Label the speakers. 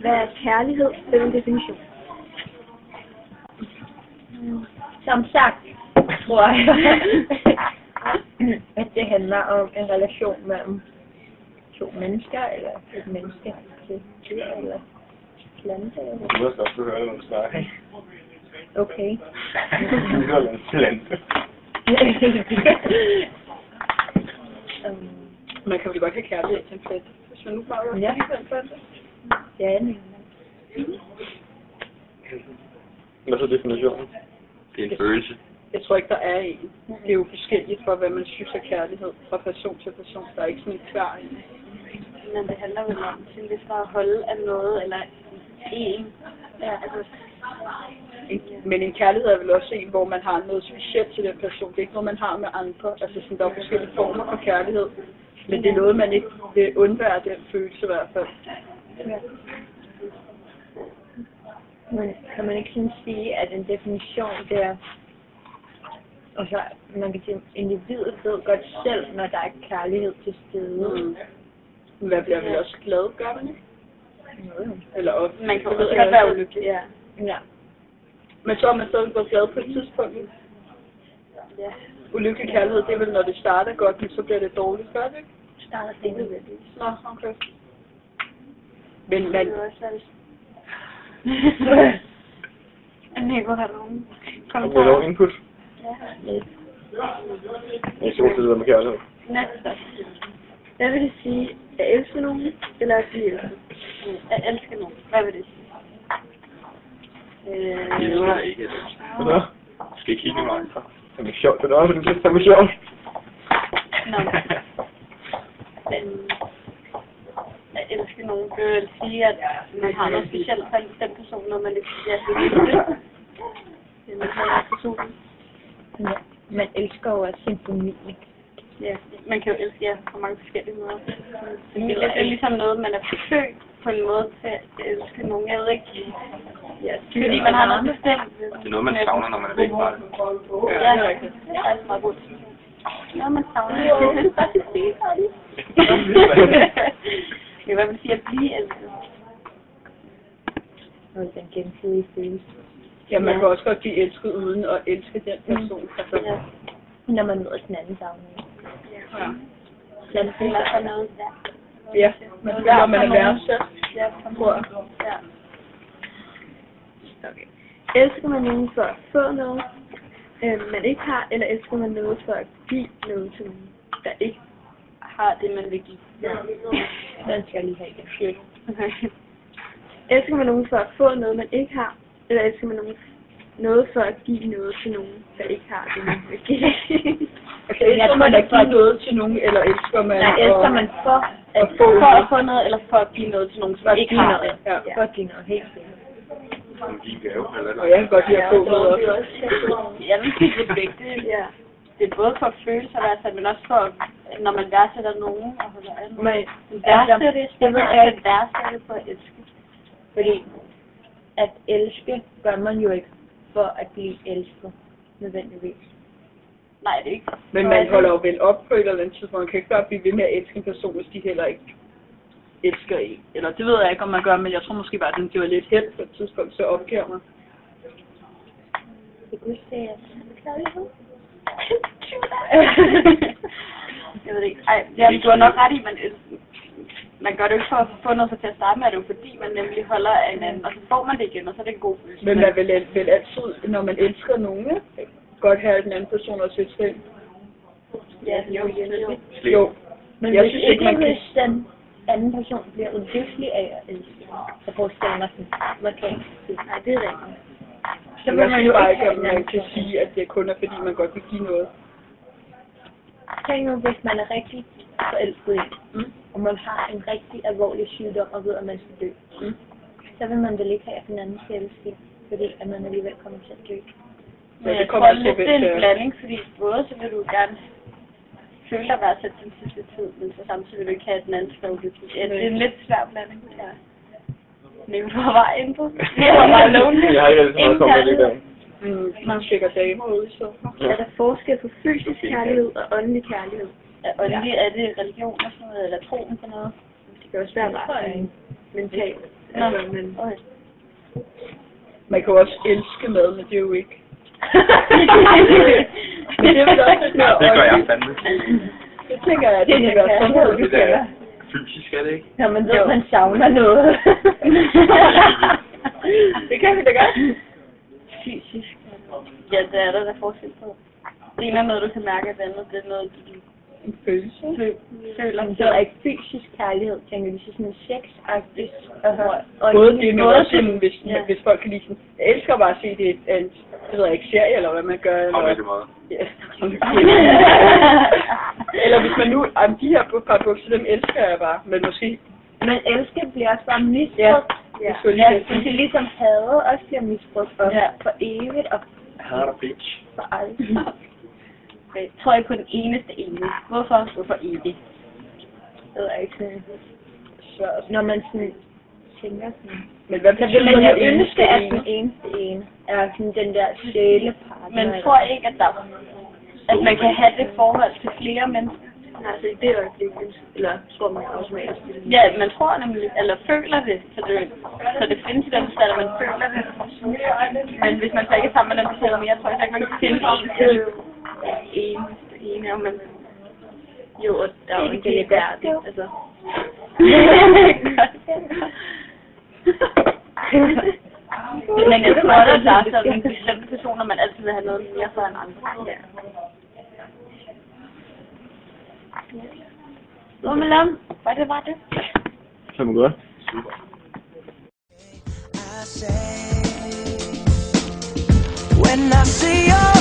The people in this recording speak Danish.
Speaker 1: Hvad er kærlighed? Det er en definition.
Speaker 2: Som sagt, tror jeg, at det handler om en relation mellem to mennesker, eller et menneske til dyr, eller plante.
Speaker 3: Du må også høre det, når du snakker.
Speaker 2: Okay.
Speaker 3: Du hører en plante.
Speaker 4: Man kan vel godt have kærlighed til en plante, hvis man nu bare vil have en plante.
Speaker 2: Ja, men...
Speaker 3: Hvad så definitionen? Det er en følelse.
Speaker 4: Jeg tror ikke, der er en. Det er jo forskelligt for, hvad man synes er kærlighed fra person til person. Der er ikke sådan en klar en.
Speaker 1: Men det handler vel om til lidt for at holde af noget, eller en. Ja, altså...
Speaker 4: Men en kærlighed er vel også en, hvor man har noget specielt til den person. Det er ikke noget, man har med andre. Altså sådan, der er forskellige former for kærlighed. Men det er noget, man ikke vil undvære den følelse i hvert fald.
Speaker 2: Ja. Men kan man ikke sådan sige, at en definition, det er... Altså, man kan sige, individet ved godt selv, når der er kærlighed til stede.
Speaker 4: Mm. Hvad bliver vi også glad, gør man ikke? Eller også.
Speaker 1: Man kan jo også godt være ulykkelig.
Speaker 2: Ja. Ja.
Speaker 4: Men så er man stadig blevet glad på et tidspunkt.
Speaker 1: Ja.
Speaker 4: Ulykkelig kærlighed, det er vel, når det starter godt, men så bliver det dårligt, gør det ikke?
Speaker 2: Starter det nødvendigt.
Speaker 4: Nå, okay. Men man...
Speaker 1: Nico, har du nogen
Speaker 3: Har du nogen input?
Speaker 1: Ja.
Speaker 3: Jeg skal også det med kærlighed.
Speaker 1: Næste. Hvad vil det sige? At elske nogen, eller at blive elsket? At elske nogen. Hvad vil det sige?
Speaker 3: Det er ikke. Hvad? Skal ikke kigge mig. Det er sjovt, det er også, det er sjovt.
Speaker 1: Nå. At elske nogen, det vil sige, at man har noget specielt for en bestemt person, når man ikke siger, at det er det. Det er noget personen.
Speaker 2: Ja. Man elsker jo også sin familie.
Speaker 1: Ja, man kan jo elske jer på mange forskellige måder. Det er ligesom noget, man er født på en måde til at elske nogen. Jeg ved ikke. Ja, fordi man har noget bestemt.
Speaker 3: Det er noget, man savner, når man er væk fra det.
Speaker 1: Ja, det er rigtigt. Det er faktisk meget godt. Noget, man savner. Det er faktisk det, det hvad man siger, at blive elsket.
Speaker 2: Og den gensidige følelse.
Speaker 4: Ja, man kan også godt blive elsket uden at elske den person. Altså,
Speaker 2: ja. Når man møder den anden savner.
Speaker 4: Ja.
Speaker 2: Lad os
Speaker 1: Det er for noget værd.
Speaker 4: Ja, man føler, man er værdsat.
Speaker 1: Ja,
Speaker 4: tror jeg.
Speaker 1: Ja.
Speaker 2: Okay. Elsker man nogen for at få noget, man ikke har, eller elsker man noget for at give noget til nogen, der ikke
Speaker 1: Har det, man vil give.
Speaker 2: Ja. Den skal jeg lige have det.
Speaker 1: Okay.
Speaker 2: Elsker man nogen for at få noget, man ikke har, eller elsker man noget for at give noget til nogen, der ikke har det, man vil give?
Speaker 4: Altså, elsker man at give noget til nogen, eller elsker man
Speaker 2: Nej, elsker man for
Speaker 1: at få noget, eller for at give noget til nogen, som ikke har det.
Speaker 4: Ja.
Speaker 2: For at give noget, helt sikkert.
Speaker 3: Give en gave, eller
Speaker 4: Og jeg kan godt lide at få noget også.
Speaker 1: Jeg vil sige, det er begge dele.
Speaker 2: Ja.
Speaker 1: Det er både for følelser, men også for, når man værdsætter nogen og holder af nogen.
Speaker 2: Men
Speaker 1: Værdsætter det, så man kan værdsætte på at elske.
Speaker 2: Fordi at elske gør man jo ikke for at blive elsket, nødvendigvis.
Speaker 1: Nej, det er ikke.
Speaker 4: Men man holder jo vel op på et eller andet tidspunkt. Man kan ikke bare blive ved med at elske en person, hvis de heller ikke elsker en. Eller det ved jeg ikke, om man gør, men jeg tror måske bare, at den giver lidt held på et tidspunkt, så opgiver man.
Speaker 2: Det kunne se, at kærlighed.
Speaker 1: Jeg ved det ikke. Ej, du har nok ret i, man gør det jo ikke for at få noget til at starte med, det er jo fordi, man nemlig holder af hinanden, og så får man det igen, og så er det en god følelse.
Speaker 4: Men man vil altid, når man elsker nogen, godt have den anden person også et trin.
Speaker 1: Ja,
Speaker 4: Jo.
Speaker 2: Men
Speaker 4: jeg
Speaker 2: hvis
Speaker 4: synes
Speaker 2: ikke,
Speaker 4: man kan...
Speaker 2: hvis den anden person bliver ulykkelig af at elske, så forestiller mig sådan, man kan ikke sige, nej, det er rigtigt.
Speaker 4: Så vil man jo bare ikke, at man kan sige, at det kun er fordi, man godt vil give noget.
Speaker 2: Tænk nu, hvis man er rigtig forelsket i, og man har en rigtig alvorlig sygdom og ved, at man skal dø, så vil man vel ikke have, at den anden skal elske, fordi at man alligevel kommer til at dø.
Speaker 1: Men jeg tror lidt, det er en blanding, fordi både så vil du gerne føle dig værdsat den sidste tid, men så samtidig vil du ikke have, at den anden skal ulykkelig. Ja, det er en lidt svær blanding. Ja. Men du har bare inde på. Det var bare lonely.
Speaker 3: Jeg har ikke altid meget kommet det der.
Speaker 4: Man tjekker damer ud, så.
Speaker 2: Ja. Er der forskel på fysisk kærlighed og åndelig kærlighed?
Speaker 1: Ja, åndelig er det religion og sådan noget, eller troen på noget?
Speaker 2: Det kan også være bare sådan mental
Speaker 4: Altså, men
Speaker 1: Okay.
Speaker 4: man kan jo også elske mad, men det er jo ikke. Men det er vel også lidt mere
Speaker 3: Det gør jeg
Speaker 4: øjeligt.
Speaker 3: fandme.
Speaker 4: Det tænker jeg, det kan være sådan noget, du
Speaker 3: Det er
Speaker 4: kender.
Speaker 3: fysisk, er det ikke?
Speaker 2: Når man ved, at man savner noget.
Speaker 4: Det kan vi da godt.
Speaker 1: Fysisk. Ja, det er der forskel på. Det ene er noget, du kan mærke, og det andet, det er noget, du
Speaker 4: En følelse.
Speaker 1: føler.
Speaker 2: Men det er ikke fysisk kærlighed, tænker vi, så sådan sex-agtigt.
Speaker 4: Både det, men også
Speaker 1: sådan-
Speaker 4: sådan, hvis,
Speaker 1: ja.
Speaker 4: hvis folk kan lide sådan, jeg elsker bare at se det, en, det ved jeg ikke, serie, eller hvad man gør.
Speaker 3: Og
Speaker 4: Eller,
Speaker 3: rigtig meget.
Speaker 4: ja. Eller hvis man nu, de her par bukser, dem elsker jeg bare, men måske,
Speaker 2: Men elske bliver også bare misbrugt.
Speaker 4: Ja.
Speaker 2: Ja,
Speaker 4: Det er
Speaker 2: ja,
Speaker 4: lige
Speaker 2: så det er ligesom hadet også bliver misbrugt for,
Speaker 1: Ja.
Speaker 2: for evigt og
Speaker 3: Hader bitch.
Speaker 2: for aldrig.
Speaker 1: Jeg tror ikke på den eneste ene. Hvorfor? Hvorfor evigt?
Speaker 2: Det ved jeg ikke sådan.
Speaker 4: svært.
Speaker 2: Når man sådan tænker sådan.
Speaker 4: Men hvad
Speaker 2: Så vil
Speaker 4: betyder
Speaker 2: man jo
Speaker 4: det
Speaker 2: ønske, at
Speaker 4: ene?
Speaker 2: den eneste ene er sådan den der sjælepartner.
Speaker 1: Men tror ikke, at man kan have det forhold til flere mennesker?
Speaker 5: Altså i det øjeblik, eller tror man automatisk.
Speaker 1: Ja, man tror nemlig, eller føler det, så det findes i den stand, at man føler det. Men hvis man så ikke er sammen med den person mere, tror jeg ikke, man kan finde en til.
Speaker 5: Eneste ene, og man... Jo, og der er jo
Speaker 2: Det
Speaker 5: ikke
Speaker 2: er
Speaker 5: det værdigt,
Speaker 2: godt.
Speaker 5: altså.
Speaker 1: Men jeg tror, at der er sådan bestemte personer, man altid vil have noget mere for end andre.
Speaker 5: Ja.
Speaker 1: Nå, men lad hvad det var det?
Speaker 3: Så må godt.
Speaker 6: When I see your